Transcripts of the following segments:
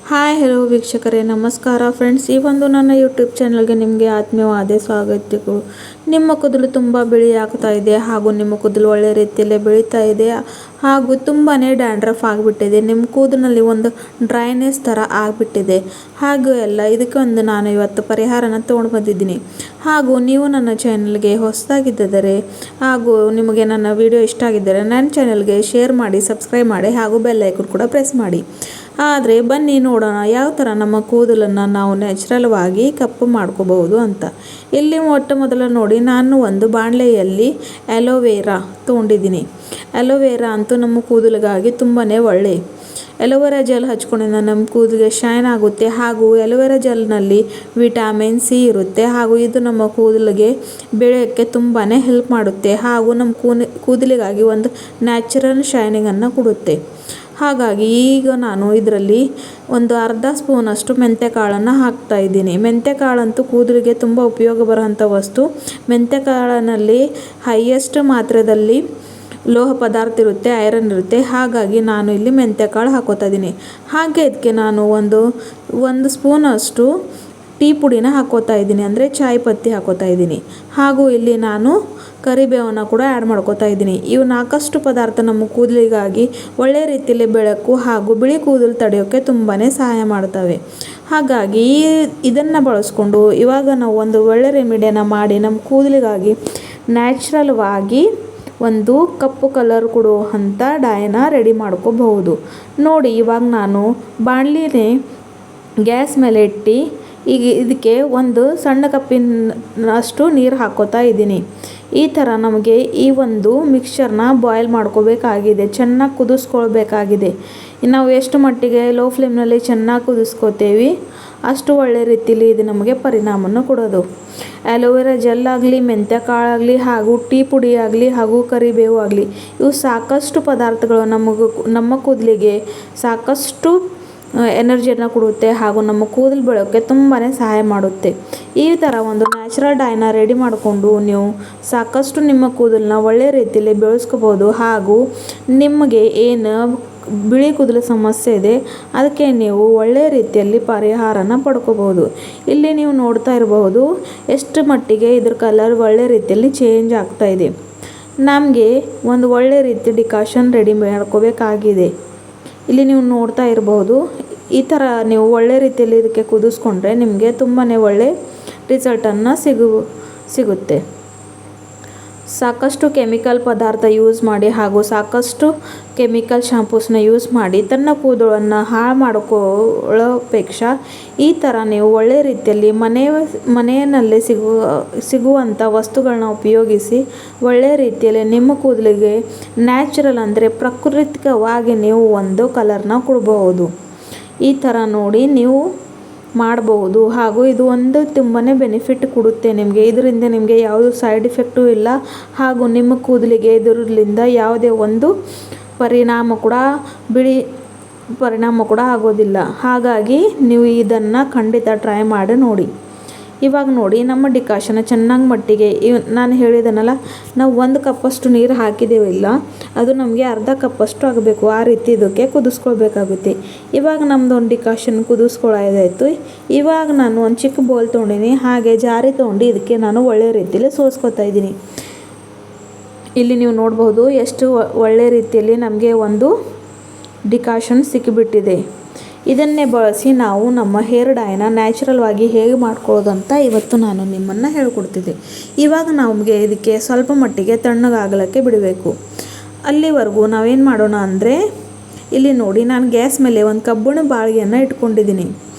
Hi hello ವೀಕ್ಷಕರೇ, ನಮಸ್ಕಾರ friends. ಈ ಒಂದು ನನ್ನ ಯೂಟ್ಯೂಬ್ ಚಾನಲ್ಗೆ ನಿಮಗೆ ಆತ್ಮೀಯವಾದ ಸ್ವಾಗತಗಳು. ನಿಮ್ಮ ಕೂದಲು ತುಂಬ ಬಿಳಿ ಆಗ್ತಾ ಇದೆ ಹಾಗೂ ನಿಮ್ಮ ಕೂದಲು ಒಳ್ಳೆ ರೀತಿಯಲ್ಲೇ ಬೆಳೀತಾ ಇದೆ ಹಾಗೂ ತುಂಬಾ ಡ್ಯಾಂಡ್ರಫ್ ಆಗಿಬಿಟ್ಟಿದೆ. ನಿಮ್ಮ ಕೂದಲಿನಲ್ಲಿ ಒಂದು ಡ್ರೈನೆಸ್ ಥರ ಆಗಿಬಿಟ್ಟಿದೆ. ಹಾಗೂ ಇದಕ್ಕೆ ನಾನು ಇವತ್ತು ಪರಿಹಾರನ ತೊಗೊಂಡು ಬಂದಿದ್ದೀನಿ. ಹಾಗೂ ನೀವು ನನ್ನ ಚಾನಲ್ಗೆ ಹೊಸದಾಗಿದ್ದರೆ ಹಾಗೂ ನಿಮಗೆ ನನ್ನ ವಿಡಿಯೋ ಇಷ್ಟ ಆಗಿದ್ದರೆ ನನ್ನ ಚಾನಲ್ಗೆ ಶೇರ್ ಮಾಡಿ, ಸಬ್ಸ್ಕ್ರೈಬ್ ಮಾಡಿ ಹಾಗೂ ಬೆಲ್ ಐಕಾನ್ ಕೂಡ ಪ್ರೆಸ್ ಮಾಡಿ. ಆದರೆ ಬನ್ನಿ ನೋಡೋಣ ಯಾವ ಥರ ನಮ್ಮ ಕೂದಲನ್ನು ನಾವು ನ್ಯಾಚುರಲ್ವಾಗಿ ಕಪ್ಪು ಮಾಡ್ಕೋಬಹುದು ಅಂತ. ಇಲ್ಲಿ ಮೊದಲು ನೋಡಿ, ನಾನು ಒಂದು ಬಾಣಲೆಯಲ್ಲಿ ಅಲೋವೆರಾ ತೊಗೊಂಡಿದ್ದೀನಿ. ಅಲೋವೆರಾ ಅಂತೂ ನಮ್ಮ ಕೂದಲಿಗಾಗಿ ತುಂಬಾ ಒಳ್ಳೆ. ಅಲೋವೆರಾ ಜೆಲ್ ಹಚ್ಕೊಂಡಿಂದ ನಮ್ಮ ಕೂದಲಿಗೆ ಶೈನ್ ಆಗುತ್ತೆ ಹಾಗೂ ಅಲೋವೆರಾ ಜೆಲ್ನಲ್ಲಿ ವಿಟಮಿನ್ ಸಿ ಇರುತ್ತೆ ಹಾಗೂ ಇದು ನಮ್ಮ ಕೂದಲಿಗೆ ಬೆಳೆಯೋಕ್ಕೆ ತುಂಬಾ ಹೆಲ್ಪ್ ಮಾಡುತ್ತೆ ಹಾಗೂ ನಮ್ಮ ಕೂದಲಿಗಾಗಿ ಒಂದು ನ್ಯಾಚುರಲ್ ಶೈನಿಂಗನ್ನು ಕೊಡುತ್ತೆ. ಹಾಗಾಗಿ ಈಗ ನಾನು ಇದರಲ್ಲಿ ಒಂದು ಅರ್ಧ ಸ್ಪೂನಷ್ಟು ಮೆಂತ್ಯಕಾಳನ್ನು ಹಾಕ್ತಾ ಇದ್ದೀನಿ. ಮೆಂತ್ಯಕಾಳಂತೂ ಕೂದಲಿಗೆ ತುಂಬ ಉಪಯೋಗ ಬರೋಂಥ ವಸ್ತು. ಮೆಂತ್ಯಕಾಳಿನಲ್ಲಿ ಹೈಯೆಸ್ಟ್ ಮಾತ್ರೆಯಲ್ಲಿ ಲೋಹ ಪದಾರ್ಥ ಇರುತ್ತೆ, ಐರನ್ ಇರುತ್ತೆ. ಹಾಗಾಗಿ ನಾನು ಇಲ್ಲಿ ಮೆಂತ್ಯಕಾಳು ಹಾಕೋತಾ ಇದ್ದೀನಿ. ಹಾಗೆ ಇದಕ್ಕೆ ನಾನು ಒಂದು ಸ್ಪೂನಷ್ಟು ಟೀ ಪುಡಿನ ಹಾಕೋತಾ ಇದ್ದೀನಿ, ಅಂದರೆ ಚಾಯ್ ಪತ್ತಿ ಹಾಕೋತಾ ಇದ್ದೀನಿ. ಹಾಗೂ ಇಲ್ಲಿ ನಾನು ಕರಿಬೇವನ್ನು ಕೂಡ ಆ್ಯಡ್ ಮಾಡ್ಕೋತಾ ಇದ್ದೀನಿ. ಇವು 4 ಪದಾರ್ಥ ನಮ್ಮ ಕೂದಲಿಗಾಗಿ ಒಳ್ಳೆ ರೀತಿಯಲ್ಲಿ ಬೆಳಕು ಹಾಗೂ ಬಿಳಿ ಕೂದಲು ತಡೆಯೋಕ್ಕೆ ತುಂಬಾ ಸಹಾಯ ಮಾಡ್ತವೆ. ಹಾಗಾಗಿ ಇದನ್ನು ಬಳಸ್ಕೊಂಡು ಇವಾಗ ನಾವು ಒಂದು ಒಳ್ಳೆ ರೆಮಿಡಿಯನ್ನು ಮಾಡಿ ನಮ್ಮ ಕೂದಲಿಗಾಗಿ ನ್ಯಾಚುರಲ್ವಾಗಿ ಒಂದು ಕಪ್ಪು ಕಲರ್ ಕೊಡುವಂಥ ಡೈನ ರೆಡಿ ಮಾಡ್ಕೋಬಹುದು. ನೋಡಿ, ಇವಾಗ ನಾನು ಬಾಣಲಿನೇ ಗ್ಯಾಸ್ ಮೇಲೆ ಇಟ್ಟು ಈಗ ಇದಕ್ಕೆ ಒಂದು ಸಣ್ಣ ಕಪ್ಪಿನಷ್ಟು ನೀರು ಹಾಕೋತಾ ಇದ್ದೀನಿ. ಈ ಥರ ನಮಗೆ ಈ ಒಂದು ಮಿಕ್ಸ್ಚರ್ನ ಬಾಯ್ಲ್ ಮಾಡ್ಕೋಬೇಕಾಗಿದೆ, ಚೆನ್ನಾಗಿ ಕುದಿಸ್ಕೊಳ್ಬೇಕಾಗಿದೆ. ನಾವು ಎಷ್ಟು ಮಟ್ಟಿಗೆ ಲೋ ಫ್ಲೇಮ್ನಲ್ಲಿ ಚೆನ್ನಾಗಿ ಕುದಿಸ್ಕೋತೇವೆ ಅಷ್ಟು ಒಳ್ಳೆ ರೀತಿಯಲ್ಲಿ ಇದು ನಮಗೆ ಪರಿಣಾಮವನ್ನು ಕೊಡೋದು. ಅಲೋವೆರಾ ಜೆಲ್ ಆಗಲಿ, ಮೆಂತ್ಯಕಾಳಾಗಲಿ ಹಾಗೂ ಟೀ ಪುಡಿ ಆಗಲಿ ಹಾಗೂ ಕರಿಬೇವು ಆಗಲಿ, ಇವು ಸಾಕಷ್ಟು ಪದಾರ್ಥಗಳು ನಮ್ಮ ಕೂದಲಿಗೆ ಸಾಕಷ್ಟು ಎನರ್ಜಿಯನ್ನು ಕೊಡುತ್ತೆ ಹಾಗೂ ನಮ್ಮ ಕೂದಲು ಬೆಳೋಕ್ಕೆ ತುಂಬಾ ಸಹಾಯ ಮಾಡುತ್ತೆ. ಈ ಥರ ಒಂದು ನ್ಯಾಚುರಲ್ ಡೈನ ರೆಡಿ ಮಾಡಿಕೊಂಡು ನೀವು ಸಾಕಷ್ಟು ನಿಮ್ಮ ಕೂದಲನ್ನ ಒಳ್ಳೆ ರೀತಿಯಲ್ಲಿ ಬೆಳೆಸ್ಕೋಬೋದು. ಹಾಗೂ ನಿಮಗೆ ಏನು ಬಿಳಿ ಕೂದಲು ಸಮಸ್ಯೆ ಇದೆ ಅದಕ್ಕೆ ನೀವು ಒಳ್ಳೆ ರೀತಿಯಲ್ಲಿ ಪರಿಹಾರನ ಪಡ್ಕೋಬೋದು. ಇಲ್ಲಿ ನೀವು ನೋಡ್ತಾ ಇರಬಹುದು ಎಷ್ಟು ಮಟ್ಟಿಗೆ ಇದ್ರ ಕಲರ್ ಒಳ್ಳೆ ರೀತಿಯಲ್ಲಿ ಚೇಂಜ್ ಆಗ್ತಾ ಇದೆ. ನಮಗೆ ಒಂದು ಒಳ್ಳೆ ರೀತಿ ಡಿಕಾಷನ್ ರೆಡಿ ಮಾಡ್ಕೋಬೇಕಾಗಿದೆ. ಇಲ್ಲಿ ನೀವು ನೋಡ್ತಾ ಇರಬಹುದು, ಈ ಥರ ನೀವು ಒಳ್ಳೆ ರೀತಿಯಲ್ಲಿ ಇದಕ್ಕೆ ಕುದಿಸ್ಕೊಂಡ್ರೆ ನಿಮಗೆ ತುಂಬಾ ಒಳ್ಳೆ ರಿಸಲ್ಟನ್ನು ಸಿಗುತ್ತೆ. ಸಾಕಷ್ಟು ಕೆಮಿಕಲ್ ಪದಾರ್ಥ ಯೂಸ್ ಮಾಡಿ ಹಾಗೂ ಸಾಕಷ್ಟು ಕೆಮಿಕಲ್ ಶಾಂಪೂಸ್ನ ಯೂಸ್ ಮಾಡಿ ತನ್ನ ಕೂದಲನ್ನು ಹಾಳು ಮಾಡ್ಕೊಳ್ಳೋಪೇಕ್ಷ ಈ ಥರ ನೀವು ಒಳ್ಳೆ ರೀತಿಯಲ್ಲಿ ಮನೆಯಲ್ಲೇ ಸಿಗುವಂಥ ವಸ್ತುಗಳನ್ನ ಉಪಯೋಗಿಸಿ ಒಳ್ಳೆ ರೀತಿಯಲ್ಲಿ ನಿಮ್ಮ ಕೂದಲಿಗೆ ನ್ಯಾಚುರಲ್ ಅಂದರೆ ಪ್ರಾಕೃತಿಕವಾಗಿ ನೀವು ಒಂದು ಕಲರ್ನ ಕೊಡಬಹುದು. ಈ ಥರ ನೋಡಿ ನೀವು ಮಾಡಬಹುದು ಹಾಗೂ ಇದು ಒಂದು ತುಂಬಾ ಬೆನಿಫಿಟ್ ಕೊಡುತ್ತೆ ನಿಮಗೆ. ಇದರಿಂದ ನಿಮಗೆ ಯಾವುದೇ ಸೈಡ್ ಇಫೆಕ್ಟು ಇಲ್ಲ ಹಾಗೂ ನಿಮ್ಮ ಕೂದಲಿಗೆ ಇದರಿಂದ ಯಾವುದೇ ಒಂದು ಪರಿಣಾಮ ಕೂಡ ಆಗೋದಿಲ್ಲ. ಹಾಗಾಗಿ ನೀವು ಇದನ್ನು ಖಂಡಿತ ಟ್ರೈ ಮಾಡಿ ನೋಡಿ. ಇವಾಗ ನೋಡಿ, ನಮ್ಮ ಡಿಕಾಷನ್ ಚೆನ್ನಾಗಿ ಮಟ್ಟಿಗೆ ನಾನು ಹೇಳಿದನಲ್ಲ, ನಾವು 1 ಕಪ್ಪಷ್ಟು ನೀರು ಹಾಕಿದ್ದೇವಿಲ್ಲ, ಅದು ನಮಗೆ ಅರ್ಧ ಕಪ್ಪಷ್ಟು ಆಗಬೇಕು. ಆ ರೀತಿ ಇದಕ್ಕೆ ಕುದಿಸ್ಕೊಳ್ಬೇಕಾಗುತ್ತೆ. ಇವಾಗ ನಮ್ಮದು ಒಂದು ಡಿಕಾಷನ್ ಕುದಿಸ್ಕೊಳ್ಳೋದಾಯಿತು. ಇವಾಗ ನಾನು ಒಂದು ಚಿಕ್ಕ ಬೌಲ್ ತೊಗೊಂಡಿನಿ, ಹಾಗೆ ಜಾರಿ ತೊಗೊಂಡು ಇದಕ್ಕೆ ನಾನು ಒಳ್ಳೆ ರೀತಿಯಲ್ಲಿ ಸೋಸ್ಕೊತಾ ಇದ್ದೀನಿ. ಇಲ್ಲಿ ನೀವು ನೋಡ್ಬೋದು ಎಷ್ಟು ಒಳ್ಳೆ ರೀತಿಯಲ್ಲಿ ನಮಗೆ ಒಂದು ಡಿಕಾಷನ್ ಸಿಕ್ಕಿಬಿಟ್ಟಿದೆ. ಇದನ್ನೇ ಬಳಸಿ ನಾವು ನಮ್ಮ ಹೇರ್ ಡೈನ ನ್ಯಾಚುರಲ್ವಾಗಿ ಹೇಗೆ ಮಾಡ್ಕೊಳ್ಳೋದು ಅಂತ ಇವತ್ತು ನಾನು ನಿಮ್ಮನ್ನು ಹೇಳ್ಕೊಡ್ತಿದ್ದೆ. ಇವಾಗ ನಮಗೆ ಇದಕ್ಕೆ ಸ್ವಲ್ಪ ಮಟ್ಟಿಗೆ ತಣ್ಣಗಾಗಲಿಕ್ಕೆ ಬಿಡಬೇಕು. ಅಲ್ಲಿವರೆಗೂ ನಾವೇನು ಮಾಡೋಣ ಅಂದರೆ, ಇಲ್ಲಿ ನೋಡಿ, ನಾನು ಗ್ಯಾಸ್ ಮೇಲೆ ಒಂದು ಕಬ್ಬಿಣ ಬಾಳಿಗೆಯನ್ನು ಇಟ್ಕೊಂಡಿದ್ದೀನಿ.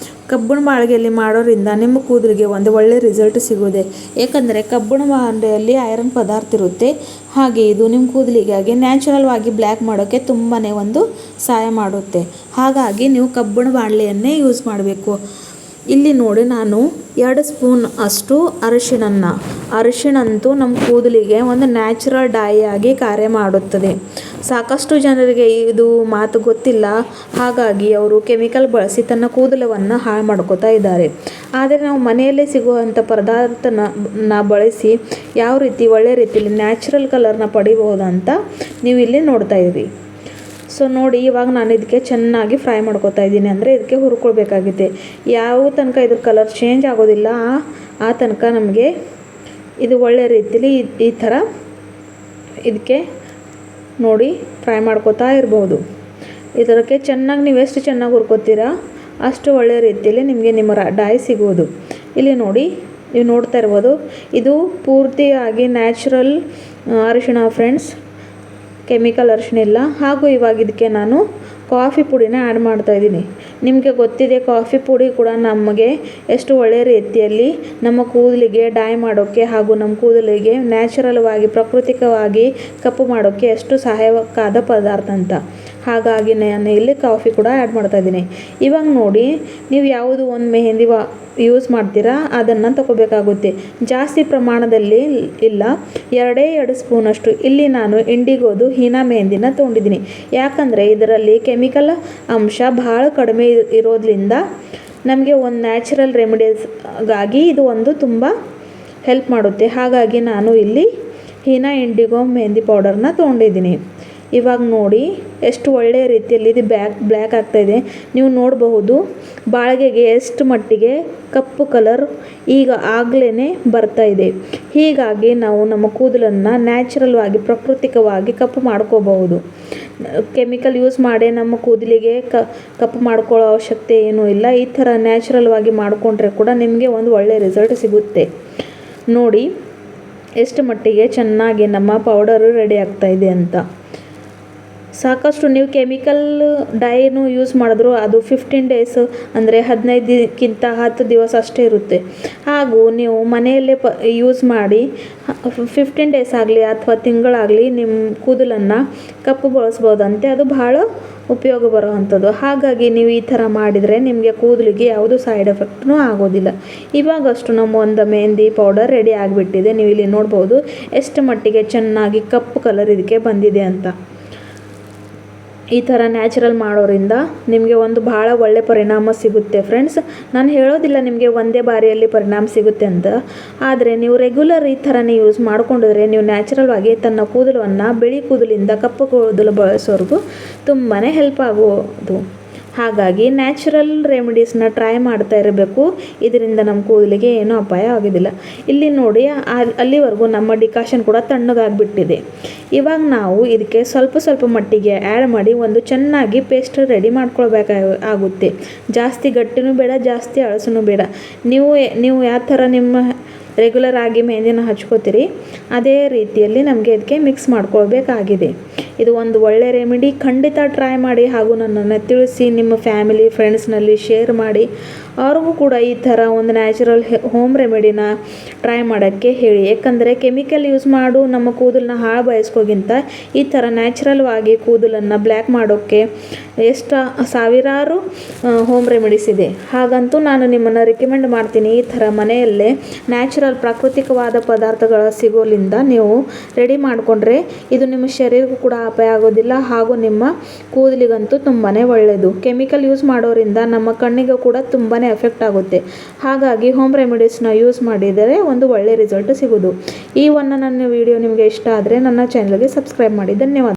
ಕಬ್ಬಿಣ ಬಾಳಿಗೆಯಲ್ಲಿ ಮಾಡೋದ್ರಿಂದ ನಿಮ್ಮ ಕೂದಲಿಗೆ ಒಂದು ಒಳ್ಳೆ ರಿಸಲ್ಟ್ ಸಿಗೋದೆ. ಏಕೆಂದರೆ ಕಬ್ಬಿಣ ಬಾಂಡೆಯಲ್ಲಿ ಐರನ್ ಪದಾರ್ಥ ಇರುತ್ತೆ. ಹಾಗೆ ಇದು ನಿಮ್ಮ ಕೂದಲಿಗಾಗಿ ನ್ಯಾಚುರಲ್ವಾಗಿ ಬ್ಲ್ಯಾಕ್ ಮಾಡೋಕ್ಕೆ ತುಂಬಾ ಒಂದು ಸಹಾಯ ಮಾಡುತ್ತೆ. ಹಾಗಾಗಿ ನೀವು ಕಬ್ಬಿಣ ಬಾಣಲೆಯನ್ನೇ ಯೂಸ್ ಮಾಡಬೇಕು. ಇಲ್ಲಿ ನೋಡಿ, ನಾನು 2 ಸ್ಪೂನ್ ಅಷ್ಟು ಅರಿಶಿಣಂತೂ ನಮ್ಮ ಕೂದಲಿಗೆ ಒಂದು ನ್ಯಾಚುರಲ್ ಡೈ ಆಗಿ ಕಾರ್ಯ ಮಾಡುತ್ತದೆ. ಸಾಕಷ್ಟು ಜನರಿಗೆ ಇದು ಮಾತು ಗೊತ್ತಿಲ್ಲ. ಹಾಗಾಗಿ ಅವರು ಕೆಮಿಕಲ್ ಬಳಸಿ ತನ್ನ ಕೂದಲವನ್ನು ಹಾಳು ಮಾಡ್ಕೋತಾ ಇದ್ದಾರೆ. ಆದರೆ ನಾವು ಮನೆಯಲ್ಲೇ ಸಿಗುವಂಥ ಪದಾರ್ಥನ ಬಳಸಿ ಯಾವ ರೀತಿ ಒಳ್ಳೆ ರೀತಿಯಲ್ಲಿ ನ್ಯಾಚುರಲ್ ಕಲರ್ನ ಪಡಿಬಹುದು ಅಂತ ನೀವು ಇಲ್ಲಿ ನೋಡ್ತಾ ಇದ್ದೀರಿ. ಸೊ ನೋಡಿ ಇವಾಗ ನಾನು ಇದಕ್ಕೆ ಚೆನ್ನಾಗಿ ಫ್ರೈ ಮಾಡ್ಕೊತಾ ಇದ್ದೀನಿ, ಅಂದರೆ ಇದಕ್ಕೆ ಹುರ್ಕೊಳ್ಬೇಕಾಗಿದೆ. ಯಾವ ತನಕ ಇದ್ರ ಕಲರ್ ಚೇಂಜ್ ಆಗೋದಿಲ್ಲ ಆ ತನಕ ನಮಗೆ ಇದು ಒಳ್ಳೆ ರೀತಿಲಿ ಈ ಥರ ಇದಕ್ಕೆ ನೋಡಿ ಫ್ರೈ ಮಾಡ್ಕೊತಾ ಇರ್ಬೋದು. ಇದಕ್ಕೆ ಚೆನ್ನಾಗಿ ನೀವು ಎಷ್ಟು ಚೆನ್ನಾಗಿ ಹುರ್ಕೋತೀರಾ ಅಷ್ಟು ಒಳ್ಳೆ ರೀತಿಯಲ್ಲಿ ನಿಮಗೆ ನಿಮ್ಮ ಡಾಯ್ ಸಿಗೋದು. ಇಲ್ಲಿ ನೋಡಿ ನೀವು ನೋಡ್ತಾ ಇರ್ಬೋದು, ಇದು ಪೂರ್ತಿಯಾಗಿ ನ್ಯಾಚುರಲ್ ಅರಿಶಿಣ ಫ್ರೆಂಡ್ಸ್, ಕೆಮಿಕಲ್ ಅರಿಶಿಣ ಇಲ್ಲ. ಹಾಗೂ ಇವಾಗ ಇದಕ್ಕೆ ನಾನು ಕಾಫಿ ಪುಡಿನ ಆ್ಯಡ್ ಮಾಡ್ತಾಯಿದ್ದೀನಿ. ನಿಮಗೆ ಗೊತ್ತಿದೆ ಕಾಫಿ ಪುಡಿ ಕೂಡ ನಮಗೆ ಎಷ್ಟು ಒಳ್ಳೆಯ ರೀತಿಯಲ್ಲಿ ನಮ್ಮ ಕೂದಲಿಗೆ ಡೈ ಮಾಡೋಕ್ಕೆ ಹಾಗೂ ನಮ್ಮ ಕೂದಲಿಗೆ ನ್ಯಾಚುರಲ್ವಾಗಿ ಪ್ರಾಕೃತಿಕವಾಗಿ ಕಪ್ಪು ಮಾಡೋಕ್ಕೆ ಎಷ್ಟು ಸಹಾಯಕವಾದ ಪದಾರ್ಥ ಅಂತ. ಹಾಗಾಗಿ ನಾನು ಇಲ್ಲಿ ಕಾಫಿ ಕೂಡ ಆ್ಯಡ್ ಮಾಡ್ತಾಯಿದ್ದೀನಿ. ಇವಾಗ ನೋಡಿ ನೀವು ಯಾವುದು ಒಂದು ಮೆಹಂದಿ ಯೂಸ್ ಮಾಡ್ತೀರಾ ಅದನ್ನು ತಗೋಬೇಕಾಗುತ್ತೆ. ಜಾಸ್ತಿ ಪ್ರಮಾಣದಲ್ಲಿ ಇಲ್ಲ, 2 ಸ್ಪೂನಷ್ಟು ಇಲ್ಲಿ ನಾನು ಇಂಡಿಗೋದು ಹೀನಾ ಮೆಹಂದಿನ ತೊಗೊಂಡಿದ್ದೀನಿ. ಯಾಕಂದರೆ ಇದರಲ್ಲಿ ಕೆಮಿಕಲ್ ಅಂಶ ಭಾಳ ಕಡಿಮೆ ಇರೋದ್ರಿಂದ ನಮಗೆ ಒಂದು ನ್ಯಾಚುರಲ್ ರೆಮಿಡೀಸ್ಗಾಗಿ ಇದು ಒಂದು ತುಂಬ ಹೆಲ್ಪ್ ಮಾಡುತ್ತೆ. ಹಾಗಾಗಿ ನಾನು ಇಲ್ಲಿ ಹೀನಾ ಇಂಡಿಗೋ ಮೆಹಂದಿ ಪೌಡರ್ನ ತೊಗೊಂಡಿದ್ದೀನಿ. ಇವಾಗ ನೋಡಿ ಎಷ್ಟು ಒಳ್ಳೆಯ ರೀತಿಯಲ್ಲಿ ಇದು ಬ್ಲ್ಯಾಕ್ ಆಗ್ತಾಯಿದೆ. ನೀವು ನೋಡಬಹುದು ಬಾಳಿಗೆಗೆ ಎಷ್ಟು ಮಟ್ಟಿಗೆ ಕಪ್ಪು ಕಲರ್ ಈಗ ಆಗಲೇ ಬರ್ತಾ ಇದೆ. ಹೀಗಾಗಿ ನಾವು ನಮ್ಮ ಕೂದಲನ್ನು ನ್ಯಾಚುರಲ್ವಾಗಿ ಪ್ರಾಕೃತಿಕವಾಗಿ ಕಪ್ಪು ಮಾಡ್ಕೋಬಹುದು. ಕೆಮಿಕಲ್ ಯೂಸ್ ಮಾಡಿ ನಮ್ಮ ಕೂದಲಿಗೆ ಕಪ್ಪು ಮಾಡ್ಕೊಳ್ಳೋ ಅವಶ್ಯಕತೆ ಏನೂ ಇಲ್ಲ. ಈ ಥರ ನ್ಯಾಚುರಲ್ವಾಗಿ ಮಾಡಿಕೊಂಡ್ರೆ ಕೂಡ ನಿಮಗೆ ಒಂದು ಒಳ್ಳೆಯ ರಿಸಲ್ಟ್ ಸಿಗುತ್ತೆ. ನೋಡಿ ಎಷ್ಟು ಮಟ್ಟಿಗೆ ಚೆನ್ನಾಗಿ ನಮ್ಮ ಪೌಡರು ರೆಡಿ ಆಗ್ತಾಯಿದೆ ಅಂತ. ಸಾಕಷ್ಟು ನೀವು ಕೆಮಿಕಲ್ ಡೈನು ಯೂಸ್ ಮಾಡಿದ್ರು ಅದು 15 ಡೇಸ್ ಅಂದರೆ 15ಕ್ಕಿಂತ 10 ದಿವಸ ಅಷ್ಟೇ ಇರುತ್ತೆ. ಹಾಗೂ ನೀವು ಮನೆಯಲ್ಲೇ ಯೂಸ್ ಮಾಡಿ 15 ಡೇಸ್ ಆಗಲಿ ಅಥವಾ ತಿಂಗಳಾಗಲಿ ನಿಮ್ಮ ಕೂದಲನ್ನು ಕಪ್ಪುಗೊಳಿಸ್ಬೋದಂತೆ. ಅದು ಭಾಳ ಉಪಯೋಗ ಬರೋವಂಥದ್ದು. ಹಾಗಾಗಿ ನೀವು ಈ ಥರ ಮಾಡಿದರೆ ನಿಮಗೆ ಕೂದಲಿಗೆ ಯಾವುದೂ ಸೈಡ್ ಎಫೆಕ್ಟ್ನೂ ಆಗೋದಿಲ್ಲ. ಇವಾಗಷ್ಟು ನಮ್ಮ ಒಂದು ಮೆಹಂದಿ ಪೌಡರ್ ರೆಡಿ ಆಗಿಬಿಟ್ಟಿದೆ. ನೀವು ಇಲ್ಲಿ ನೋಡ್ಬೋದು ಎಷ್ಟು ಮಟ್ಟಿಗೆ ಚೆನ್ನಾಗಿ ಕಪ್ಪು ಕಲರ್ ಇದಕ್ಕೆ ಬಂದಿದೆ ಅಂತ. ಈ ಥರ ನ್ಯಾಚುರಲ್ ಮಾಡೋರಿಂದ ನಿಮಗೆ ಒಂದು ಭಾಳ ಒಳ್ಳೆ ಪರಿಣಾಮ ಸಿಗುತ್ತೆ ಫ್ರೆಂಡ್ಸ್. ನಾನು ಹೇಳೋದಿಲ್ಲ ನಿಮಗೆ ಒಂದೇ ಬಾರಿಯಲ್ಲಿ ಪರಿಣಾಮ ಸಿಗುತ್ತೆ ಅಂತ, ಆದರೆ ನೀವು ರೆಗ್ಯುಲರ್ ಈ ಥರನೇ ಯೂಸ್ ಮಾಡ್ಕೊಂಡಿದ್ರೆ ನೀವು ನ್ಯಾಚುರಲ್ವಾಗಿ ತನ್ನ ಕೂದಲನ್ನು ಬಿಳಿ ಕೂದಲಿಂದ ಕಪ್ಪು ಕೂದಲು ಬಳಸೋರ್ಗೂ ತುಂಬಾ ಹೆಲ್ಪ್ ಆಗೋದು. ಹಾಗಾಗಿ ನ್ಯಾಚುರಲ್ ರೆಮಿಡೀಸ್ನ ಟ್ರೈ ಮಾಡ್ತಾ ಇರಬೇಕು. ಇದರಿಂದ ನಮ್ಮ ಕೂದಲಿಗೆ ಏನೂ ಅಪಾಯ ಆಗೋದಿಲ್ಲ. ಇಲ್ಲಿ ನೋಡಿ ಅಲ್ಲಿವರೆಗೂ ನಮ್ಮ ಡಿಕಾಷನ್ ಕೂಡ ತಣ್ಣಗಾಗಿಬಿಟ್ಟಿದೆ. ಇವಾಗ ನಾವು ಇದಕ್ಕೆ ಸ್ವಲ್ಪ ಮಟ್ಟಿಗೆ ಆ್ಯಡ್ ಮಾಡಿ ಒಂದು ಚೆನ್ನಾಗಿ ಪೇಸ್ಟ್ ರೆಡಿ ಮಾಡ್ಕೊಳ್ಬೇಕಾಗುತ್ತೆ. ಜಾಸ್ತಿ ಗಟ್ಟಿನೂ ಬೇಡ, ಜಾಸ್ತಿ ಅಳಸೂ ಬೇಡ. ನೀವು ಯಾವ ಥರ ನಿಮ್ಮ ರೆಗ್ಯುಲರ್ ಆಗಿ ಮೆಹಂದಿನ ಹಚ್ಕೋತೀರಿ ಅದೇ ರೀತಿಯಲ್ಲಿ ನಮಗೆ ಇದಕ್ಕೆ ಮಿಕ್ಸ್ ಮಾಡ್ಕೊಳ್ಬೇಕಾಗಿದೆ. ಇದು ಒಂದು ಒಳ್ಳೆ ರೆಮಿಡಿ. ಖಂಡಿತ ಟ್ರೈ ಮಾಡಿ ಹಾಗೂ ನನ್ನನ್ನು ತಿಳಿಸಿ ನಿಮ್ಮ ಫ್ಯಾಮಿಲಿ ಫ್ರೆಂಡ್ಸ್ನಲ್ಲಿ ಶೇರ್ ಮಾಡಿ. ಅವ್ರಿಗೂ ಕೂಡ ಈ ಥರ ಒಂದು ನ್ಯಾಚುರಲ್ ಹೋಮ್ ರೆಮಿಡಿನ ಟ್ರೈ ಮಾಡೋಕ್ಕೆ ಹೇಳಿ. ಯಾಕಂದರೆ ಕೆಮಿಕಲ್ ಯೂಸ್ ಮಾಡು ನಮ್ಮ ಕೂದಲನ್ನ ಹಾಳು ಬಯಸ್ಕೋಗಿಂತ ಈ ಥರ ನ್ಯಾಚುರಲ್ವಾಗಿ ಕೂದಲನ್ನು ಬ್ಲ್ಯಾಕ್ ಮಾಡೋಕ್ಕೆ ಎಷ್ಟು ಸಾವಿರಾರು ಹೋಮ್ ರೆಮಿಡೀಸ್ ಇದೆ. ಹಾಗಂತೂ ನಾನು ನಿಮ್ಮನ್ನು ರಿಕಮೆಂಡ್ ಮಾಡ್ತೀನಿ. ಈ ಥರ ಮನೆಯಲ್ಲೇ ನ್ಯಾಚುರಲ್ ಪ್ರಾಕೃತಿಕವಾದ ಪದಾರ್ಥಗಳ ಸಿಗೋಲಿಂದ ನೀವು ರೆಡಿ ಮಾಡಿಕೊಂಡ್ರೆ ಇದು ನಿಮ್ಮ ಶರೀರಕ್ಕೂ ಕೂಡ ಅಪಾಯ ಆಗೋದಿಲ್ಲ ಹಾಗೂ ನಿಮ್ಮ ಕೂದಲಿಗಂತೂ ತುಂಬಾ ಒಳ್ಳೆಯದು. ಕೆಮಿಕಲ್ ಯೂಸ್ ಮಾಡೋರಿಂದ ನಮ್ಮ ಕಣ್ಣಿಗೆ ಕೂಡ ತುಂಬಾ ಎಫೆಕ್ಟ್ ಆಗುತ್ತೆ. ಹಾಗಾಗಿ ಹೋಮ್ ರೆಮಿಡೀಸ್ನ ಯೂಸ್ ಮಾಡಿದರೆ ಒಂದು ಒಳ್ಳೆ ರಿಸಲ್ಟ್ ಸಿಗೋದು. ಈ ನನ್ನ ವಿಡಿಯೋ ನಿಮಗೆ ಇಷ್ಟ ಆದರೆ ನನ್ನ ಚಾನಲ್ಗೆ ಸಬ್ಸ್ಕ್ರೈಬ್ ಮಾಡಿ. ಧನ್ಯವಾದ.